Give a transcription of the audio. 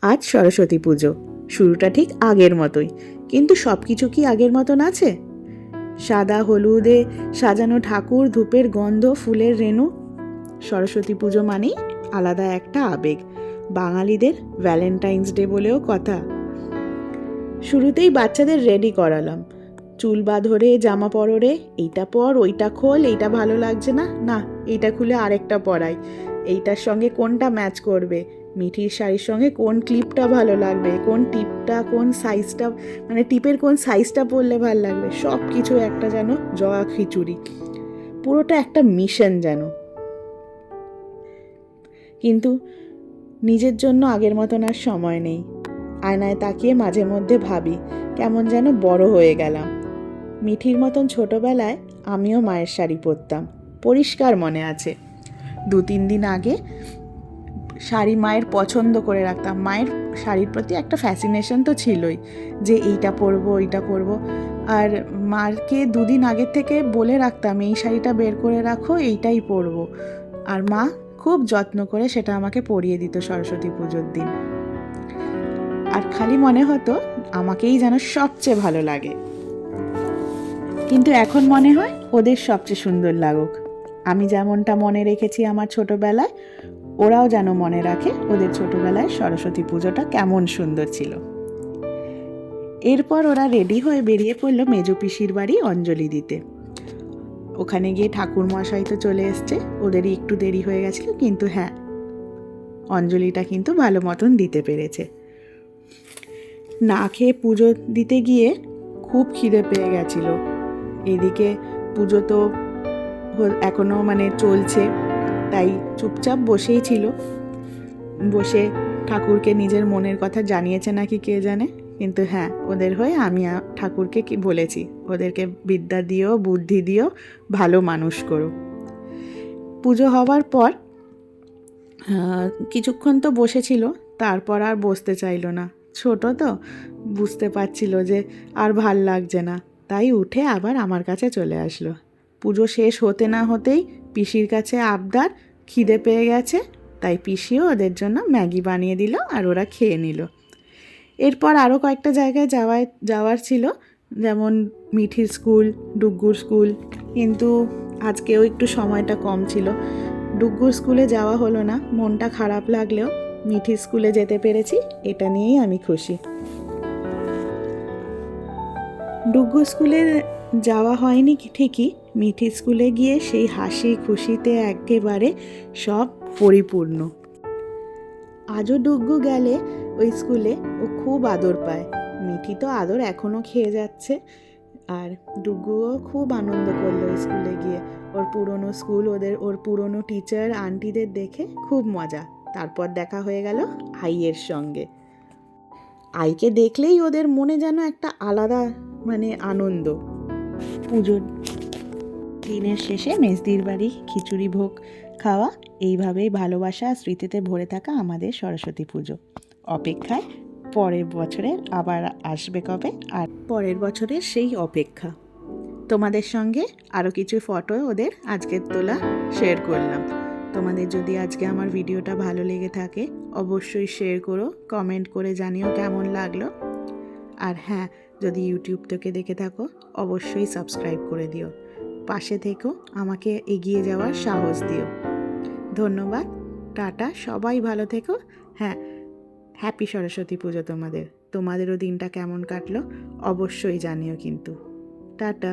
আজ সরস্বতী পুজো। শুরুটা ঠিক আগের মতোই, কিন্তু সব কিছু কি আগের মতন আছে? সাদা হলুদে সাজানো ঠাকুর, ধূপের গন্ধ, ফুলের রেণু। সরস্বতী পুজো মানেই আলাদা একটা আবেগ, বাঙালিদের ভ্যালেন্টাইন্স ডে বলেও কথা। শুরুতেই বাচ্চাদের রেডি করালাম, চুল বাঁধরে, জামা পররে, এইটা পর, ওইটা খোল, এইটা ভালো লাগছে না, না এইটা খুলে আরেকটা পরাই, এইটার সঙ্গে কোনটা ম্যাচ করবে, মিঠির শাড়ির সঙ্গে কোন ক্লিপটা ভালো লাগবে, কোন টিপটা, কোন সাইজটা, মানে টিপের কোন সাইজটা পরলে ভালো লাগবে, সব কিছু একটা যেন জগা খিচুড়ি, পুরোটা একটা মিশন যেন। কিন্তু নিজের জন্য আগের মতন আর সময় নেই। আয়নায় তাকিয়ে মাঝে মধ্যে ভাবি কেমন যেন বড় হয়ে গেলাম। মিঠির মতন ছোটবেলায় আমিও মায়ের শাড়ি পরতাম, পরিষ্কার মনে আছে। 2-3 দিন আগে শাড়ি মায়ের পছন্দ করে রাখতাম। মায়ের শাড়ির প্রতি একটা ফ্যাসিনেশন তো ছিলই, যে এইটা পরবো ওইটা পরবো। আর মাকে 2 দিন আগের থেকে বলে রাখতাম এই শাড়িটা বের করে রাখো, এইটাই পরবো। আর মা খুব যত্ন করে সেটা আমাকে পরিয়ে দিত সরস্বতী পুজোর দিন। আর খালি মনে হতো আমাকেই যেন সবচেয়ে ভালো লাগে। কিন্তু এখন মনে হয় ওদের সবচেয়ে সুন্দর লাগুক। আমি যেমনটা মনে রেখেছি আমার ছোটবেলায়, ওরাও যেন মনে রাখে ওদের ছোটবেলায় সরস্বতী পুজোটা কেমন সুন্দর ছিল। এরপর ওরা রেডি হয়ে বেরিয়ে পড়লো মেজো পিসির বাড়ি অঞ্জলি দিতে। ওখানে গিয়ে ঠাকুর মশাই তো চলে এসছে, ওদেরই একটু দেরি হয়ে গেছিল, কিন্তু হ্যাঁ, অঞ্জলিটা কিন্তু ভালো মতন দিতে পেরেছে। না খেয়ে পুজো দিতে গিয়ে খুব খিদে পেয়ে গেছিল। এদিকে পুজো তো এখনো চলছে, তাই চুপচাপ বসেই ছিল। বসে ঠাকুরকে নিজের মনের কথা জানিয়েছে নাকি কে জানে, কিন্তু হ্যাঁ, ওদের হয়ে আমি ঠাকুরকে কি বলেছি, ওদেরকে বিদ্যা দিও, বুদ্ধি দিও, ভালো মানুষ করো। পুজো হওয়ার পর কিছুক্ষণ তো বসেছিল, তারপর আর বসতে চাইলো না। ছোট তো, বুঝতে পারছিল যে আর ভাল লাগছে না, তাই উঠে আবার আমার কাছে চলে আসলো। পুজো শেষ হতে না হতেই পিসির কাছে আবদার, খিদে পেয়ে গেছে, তাই পিসিও ওদের জন্য ম্যাগি বানিয়ে দিল আর ওরা খেয়ে নিল। এরপর আরও কয়েকটা জায়গায় যাওয়ার ছিল, যেমন মিঠির স্কুল, ডুগ্গুর স্কুল, কিন্তু আজকেও একটু সময়টা কম ছিল। ডুগ্গুর স্কুলে যাওয়া হলো না, মনটা খারাপ লাগলেও মিঠির স্কুলে যেতে পেরেছি, এটা নিয়েই আমি খুশি। ডুগ্গু স্কুলে যাওয়া হয়নি ঠিকই, মিঠির স্কুলে গিয়ে সেই হাসি খুশিতে একেবারে সব পরিপূর্ণ। আজও ডুগ্গু গেলে ওই স্কুলে ও খুব আদর পায়। মিঠি তো আদর এখনও খেয়ে যাচ্ছে, আর ডুগ্গুও খুব আনন্দ করলো স্কুলে গিয়ে। ওর পুরনো স্কুল, ওর পুরনো টিচার আন্টিদের দেখে খুব মজা। তারপর দেখা হয়ে গেল আইয়ের সঙ্গে। আইকে দেখলেই ওদের মনে যেন একটা আলাদা আনন্দ। পুজোর দিনের শেষে মেজদির বাড়ি খিচুড়ি ভোগ খাওয়া, এইভাবেই ভালোবাসা আর স্মৃতিতে ভরে থাকা আমাদের সরস্বতী পুজো। অপেক্ষায় পরের বছরে আবার আসবে কবে, আর পরের বছরের সেই অপেক্ষা। তোমাদের সঙ্গে আরও কিছু ফটো ওদের আজকের তোলা শেয়ার করলাম। তোমাদের যদি আজকে আমার ভিডিওটা ভালো লেগে থাকে অবশ্যই শেয়ার করো, কমেন্ট করে জানিও কেমন লাগলো। আর হ্যাঁ, যদি ইউটিউব থেকে দেখে থাকো অবশ্যই সাবস্ক্রাইব করে দিও। পাশে থেকো, আমাকে এগিয়ে যাওয়ার সাহস দিও। ধন্যবাদ, টাটা, সবাই ভালো থেকো। হ্যাঁ, হ্যাপি সরস্বতী পুজো তোমাদেরও দিনটা কেমন কাটলো অবশ্যই জানিও কিন্তু। টাটা।